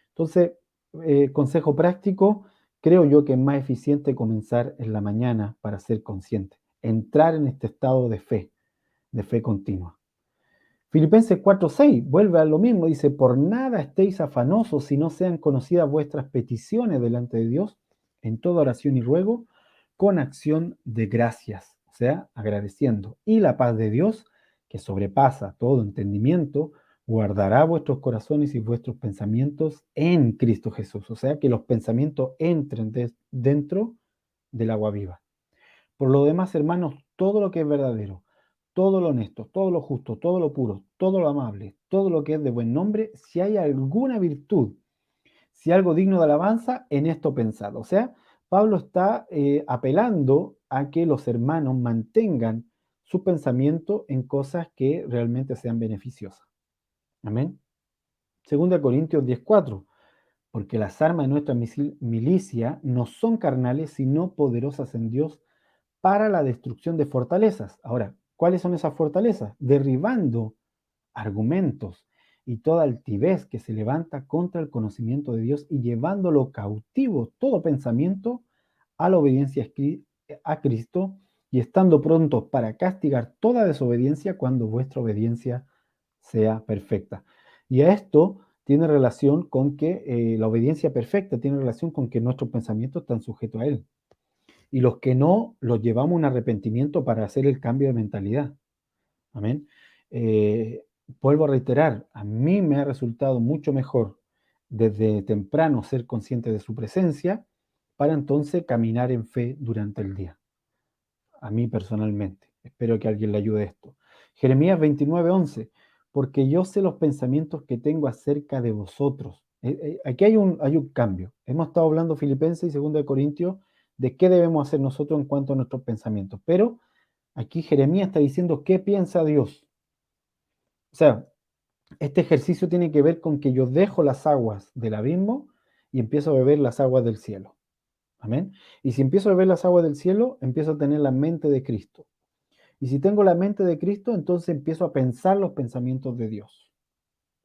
A: Entonces, consejo práctico, creo yo que es más eficiente comenzar en la mañana para ser consciente, entrar en este estado de fe continua. Filipenses 4:6 vuelve a lo mismo, dice, por nada estéis afanosos si no sean conocidas vuestras peticiones delante de Dios en toda oración y ruego con acción de gracias, o sea, agradeciendo. Y la paz de Dios, que sobrepasa todo entendimiento, guardará vuestros corazones y vuestros pensamientos en Cristo Jesús, o sea, que los pensamientos entren dentro del agua viva. Por lo demás, hermanos, todo lo que es verdadero, todo lo honesto, todo lo justo, todo lo puro, todo lo amable, todo lo que es de buen nombre, si hay alguna virtud, si algo digno de alabanza, en esto pensad. O sea, Pablo está apelando a que los hermanos mantengan su pensamiento en cosas que realmente sean beneficiosas. Amén. Segunda Corintios 10:4, porque las armas de nuestra milicia no son carnales, sino poderosas en Dios para la destrucción de fortalezas. Ahora, ¿cuáles son esas fortalezas? Derribando argumentos y toda altivez que se levanta contra el conocimiento de Dios y llevándolo cautivo todo pensamiento a la obediencia a Cristo y estando prontos para castigar toda desobediencia cuando vuestra obediencia sea perfecta. Y a esto tiene relación con que la obediencia perfecta tiene relación con que nuestros pensamientos están sujetos a Él y los que no, los llevamos a un arrepentimiento para hacer el cambio de mentalidad. Amén. Eh, Vuelvo a reiterar, a mí me ha resultado mucho mejor desde temprano ser consciente de su presencia para entonces caminar en fe durante el día. A mí personalmente. Espero que alguien le ayude a esto. Jeremías 29:11. porque yo sé los pensamientos que tengo acerca de vosotros. Aquí hay un cambio. Hemos estado hablando Filipenses y 2 Corintios de qué debemos hacer nosotros en cuanto a nuestros pensamientos, pero aquí Jeremías está diciendo qué piensa Dios. O sea, este ejercicio tiene que ver con que yo dejo las aguas del abismo y empiezo a beber las aguas del cielo. Amén. Y si empiezo a beber las aguas del cielo, empiezo a tener la mente de Cristo. Y si tengo la mente de Cristo, entonces empiezo a pensar los pensamientos de Dios.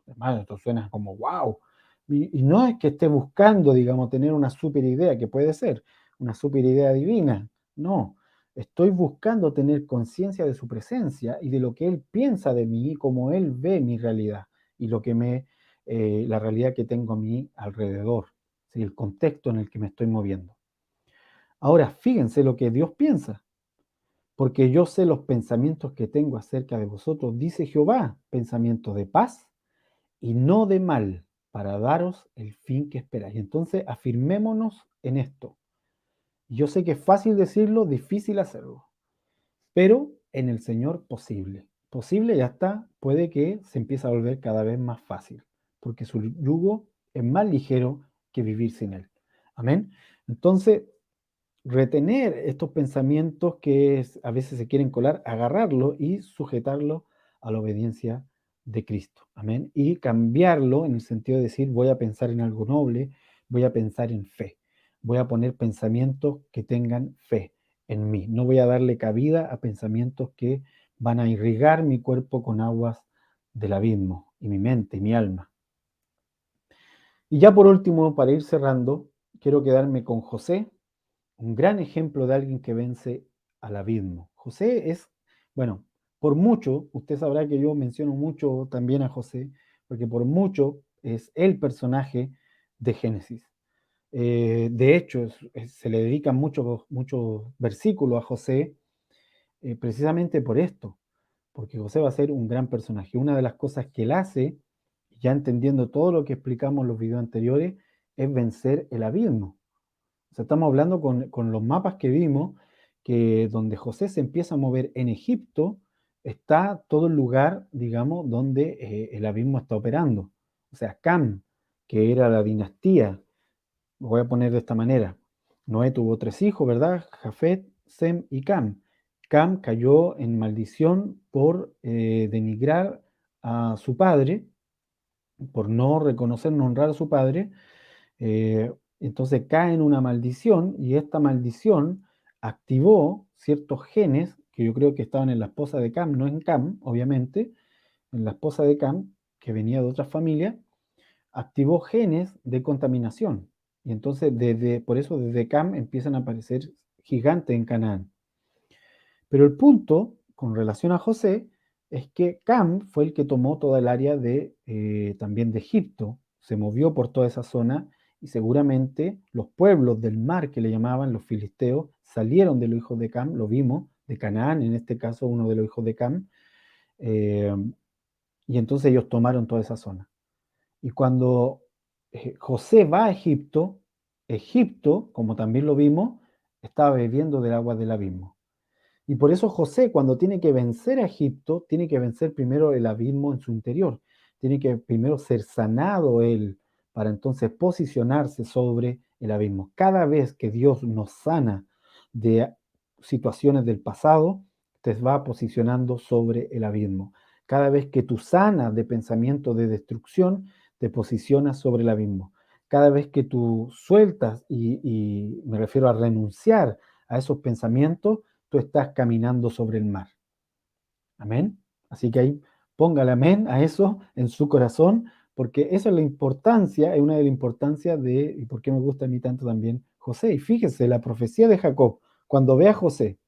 A: Hermano, esto suena como wow. Y no es que esté buscando, digamos, tener una super idea, que puede ser una super idea divina. No, estoy buscando tener conciencia de su presencia y de lo que Él piensa de mí y cómo Él ve mi realidad y la realidad que tengo a mi alrededor, ¿sí? El contexto en el que me estoy moviendo. Ahora, fíjense lo que Dios piensa. Porque yo sé los pensamientos que tengo acerca de vosotros, dice Jehová, pensamientos de paz y no de mal, para daros el fin que esperáis. Entonces, afirmémonos en esto. Yo sé que es fácil decirlo, difícil hacerlo, pero en el Señor posible. Posible ya está, puede que se empiece a volver cada vez más fácil, porque su yugo es más ligero que vivir sin él. Amén. Entonces, retener estos pensamientos que a veces se quieren colar, agarrarlo y sujetarlo a la obediencia de Cristo. Amén. Y cambiarlo en el sentido de decir, voy a pensar en algo noble, voy a pensar en fe, voy a poner pensamientos que tengan fe en mí. No voy a darle cabida a pensamientos que van a irrigar mi cuerpo con aguas del abismo y mi mente y mi alma. Y ya por último, para ir cerrando, quiero quedarme con José, un gran ejemplo de alguien que vence al abismo. José es, bueno, por mucho, usted sabrá que yo menciono mucho también a José, porque por mucho es el personaje de Génesis. De hecho, se le dedican muchos versículos a José precisamente por esto, porque José va a ser un gran personaje. Una de las cosas que él hace, ya entendiendo todo lo que explicamos en los videos anteriores, es vencer el abismo. O sea, estamos hablando con los mapas que vimos, que donde José se empieza a mover en Egipto, está todo el lugar, digamos, donde el abismo está operando. O sea, Cam, que era la dinastía, lo voy a poner de esta manera. Noé tuvo 3 hijos, ¿verdad? Jafet, Sem y Cam. Cam cayó en maldición por denigrar a su padre, por no reconocer, no honrar a su padre, entonces cae en una maldición y esta maldición activó ciertos genes que yo creo que estaban en la esposa de Cam, no en Cam, obviamente, en la esposa de Cam, que venía de otra familia, activó genes de contaminación. Y entonces por eso desde Cam empiezan a aparecer gigantes en Canaán. Pero el punto con relación a José es que Cam fue el que tomó toda el área también de Egipto, se movió por toda esa zona y seguramente los pueblos del mar que le llamaban los filisteos salieron de los hijos de Cam, lo vimos, de Canaán, en este caso uno de los hijos de Cam, eh, y entonces ellos tomaron toda esa zona. Y cuando José va a Egipto, Egipto, como también lo vimos, estaba bebiendo del agua del abismo. Y por eso José, cuando tiene que vencer a Egipto, tiene que vencer primero el abismo en su interior. Tiene que primero ser sanado él para entonces posicionarse sobre el abismo. Cada vez que Dios nos sana de situaciones del pasado, te va posicionando sobre el abismo. Cada vez que tú sanas de pensamientos de destrucción, te posicionas sobre el abismo. Cada vez que tú sueltas, y me refiero a renunciar a esos pensamientos, tú estás caminando sobre el mar. Amén. Así que ahí póngale amén a eso en su corazón, porque esa es la importancia, es una de las importancias y por qué me gusta a mí tanto también José. Y fíjese, la profecía de Jacob, cuando ve a José,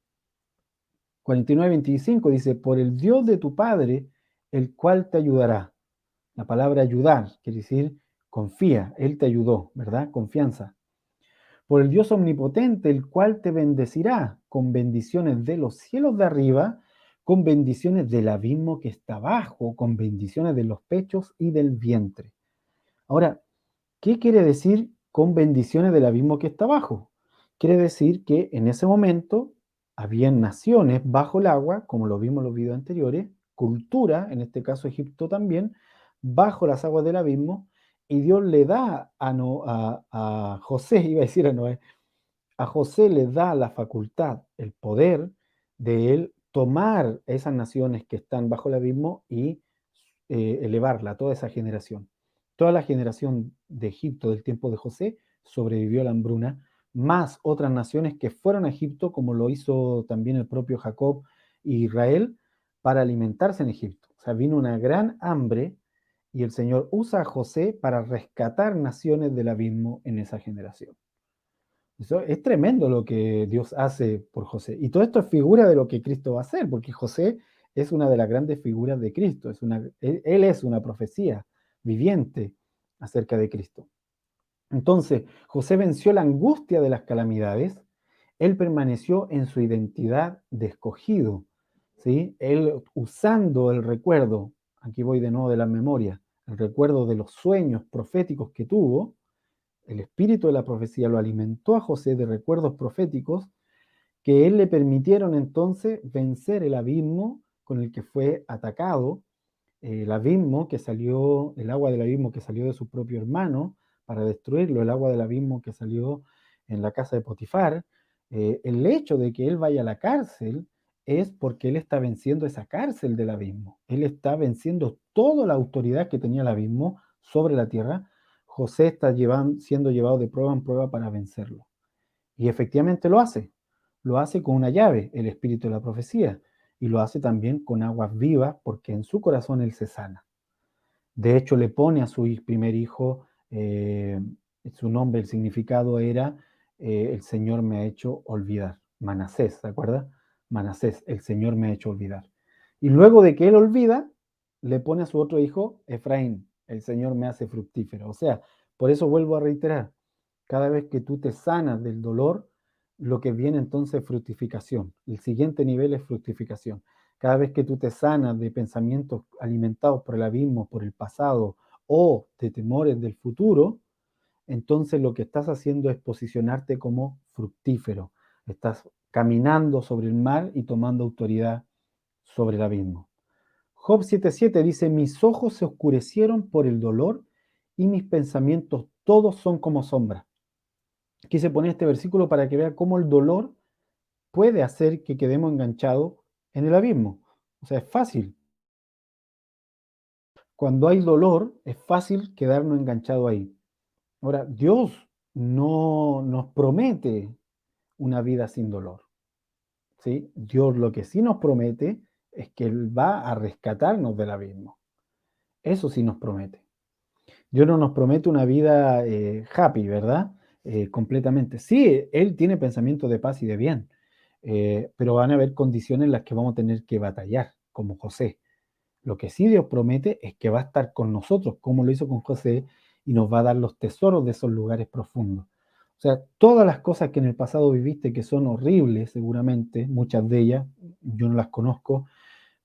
A: 49:25 dice, por el Dios de tu padre, el cual te ayudará. La palabra ayudar quiere decir confía, Él te ayudó, ¿verdad? Confianza. Por el Dios omnipotente, el cual te bendecirá con bendiciones de los cielos de arriba, con bendiciones del abismo que está abajo, con bendiciones de los pechos y del vientre. Ahora, ¿qué quiere decir con bendiciones del abismo que está abajo? Quiere decir que en ese momento habían naciones bajo el agua, como lo vimos en los videos anteriores, cultura, en este caso Egipto también, bajo las aguas del abismo, y Dios le da a José, iba a decir a Noé, a José le da la facultad, el poder de él tomar esas naciones que están bajo el abismo y elevarla, a toda esa generación. Toda la generación de Egipto del tiempo de José sobrevivió a la hambruna, más otras naciones que fueron a Egipto, como lo hizo también el propio Jacob e Israel, para alimentarse en Egipto. O sea, vino una gran hambre y el Señor usa a José para rescatar naciones del abismo en esa generación. Eso es tremendo lo que Dios hace por José. Y todo esto es figura de lo que Cristo va a hacer, porque José es una de las grandes figuras de Cristo. Él es una profecía viviente acerca de Cristo. Entonces, José venció la angustia de las calamidades. Él permaneció en su identidad de escogido. ¿Sí? Él usando el recuerdo, aquí voy de nuevo de la memoria, el recuerdo de los sueños proféticos que tuvo, el espíritu de la profecía lo alimentó a José de recuerdos proféticos que él le permitieron entonces vencer el abismo con el que fue atacado, el abismo que salió, el agua del abismo que salió de su propio hermano para destruirlo, el agua del abismo que salió en la casa de Potifar. El hecho de que él vaya a la cárcel es porque él está venciendo esa cárcel del abismo. Él está venciendo toda la autoridad que tenía el abismo sobre la tierra. José está siendo llevado de prueba en prueba para vencerlo. Y efectivamente lo hace. Lo hace con una llave, el espíritu de la profecía. Y lo hace también con aguas vivas porque en su corazón él se sana. De hecho, le pone a su primer hijo, su nombre, el significado era, el Señor me ha hecho olvidar. Manasés, ¿se acuerda? Manasés, el Señor me ha hecho olvidar. Y luego de que él olvida, le pone a su otro hijo, Efraín, el Señor me hace fructífero. O sea, por eso vuelvo a reiterar, cada vez que tú te sanas del dolor, lo que viene entonces es fructificación. El siguiente nivel es fructificación. Cada vez que tú te sanas de pensamientos alimentados por el abismo, por el pasado o de temores del futuro, entonces lo que estás haciendo es posicionarte como fructífero. Estás caminando sobre el mar y tomando autoridad sobre el abismo. Job 7:7 dice, mis ojos se oscurecieron por el dolor y mis pensamientos todos son como sombra. Quise poner este versículo para que vea cómo el dolor puede hacer que quedemos enganchados en el abismo. O sea, es fácil. Cuando hay dolor, es fácil quedarnos enganchados ahí. Ahora, Dios no nos promete una vida sin dolor, ¿sí? Dios lo que sí nos promete es que Él va a rescatarnos del abismo. Eso sí nos promete. Dios no nos promete una vida happy, ¿verdad? Completamente. Sí, Él tiene pensamientos de paz y de bien, pero van a haber condiciones en las que vamos a tener que batallar, como José. Lo que sí Dios promete es que va a estar con nosotros, como lo hizo con José, y nos va a dar los tesoros de esos lugares profundos. O sea, todas las cosas que en el pasado viviste que son horribles, seguramente, muchas de ellas, yo no las conozco,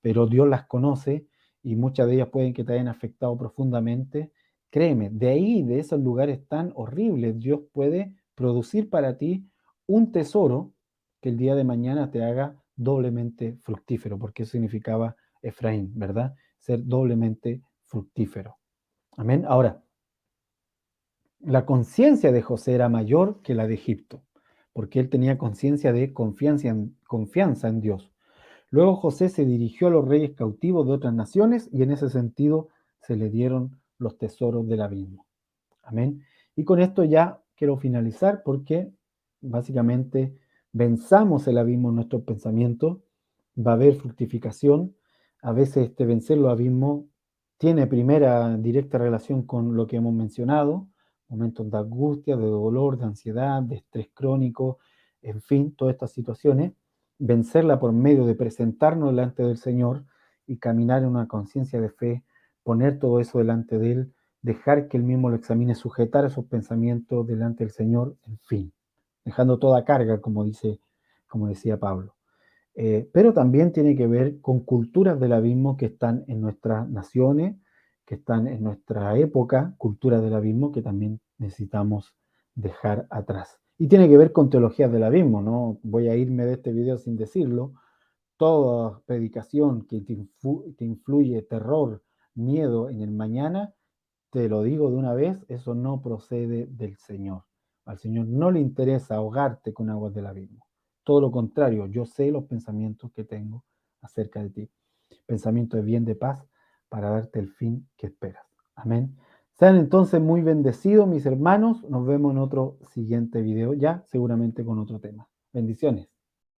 A: pero Dios las conoce y muchas de ellas pueden que te hayan afectado profundamente. Créeme, de ahí, de esos lugares tan horribles, Dios puede producir para ti un tesoro que el día de mañana te haga doblemente fructífero, porque eso significaba Efraín, ¿verdad? Ser doblemente fructífero. Amén. Ahora, la conciencia de José era mayor que la de Egipto, porque él tenía conciencia de confianza en Dios. Luego José se dirigió a los reyes cautivos de otras naciones y en ese sentido se le dieron los tesoros del abismo. Amén. Y con esto ya quiero finalizar porque básicamente venzamos el abismo en nuestros pensamientos, va a haber fructificación. A veces vencer los abismos tiene primera directa relación con lo que hemos mencionado, momentos de angustia, de dolor, de ansiedad, de estrés crónico, en fin, todas estas situaciones. Vencerla por medio de presentarnos delante del Señor y caminar en una conciencia de fe, poner todo eso delante de Él, dejar que Él mismo lo examine, sujetar esos pensamientos delante del Señor, en fin, dejando toda carga, como decía Pablo. Pero también tiene que ver con culturas del abismo que están en nuestras naciones, que están en nuestra época, culturas del abismo que también necesitamos dejar atrás. Y tiene que ver con teologías del abismo, no voy a irme de este video sin decirlo. toda predicación que te influye terror, miedo en el mañana, te lo digo de una vez, eso no procede del Señor. Al Señor no le interesa ahogarte con aguas del abismo. Todo lo contrario, yo sé los pensamientos que tengo acerca de ti. Pensamiento de bien, de paz, para darte el fin que esperas. Amén. Sean entonces muy bendecidos, mis hermanos. Nos vemos en otro siguiente video, ya seguramente con otro tema. Bendiciones.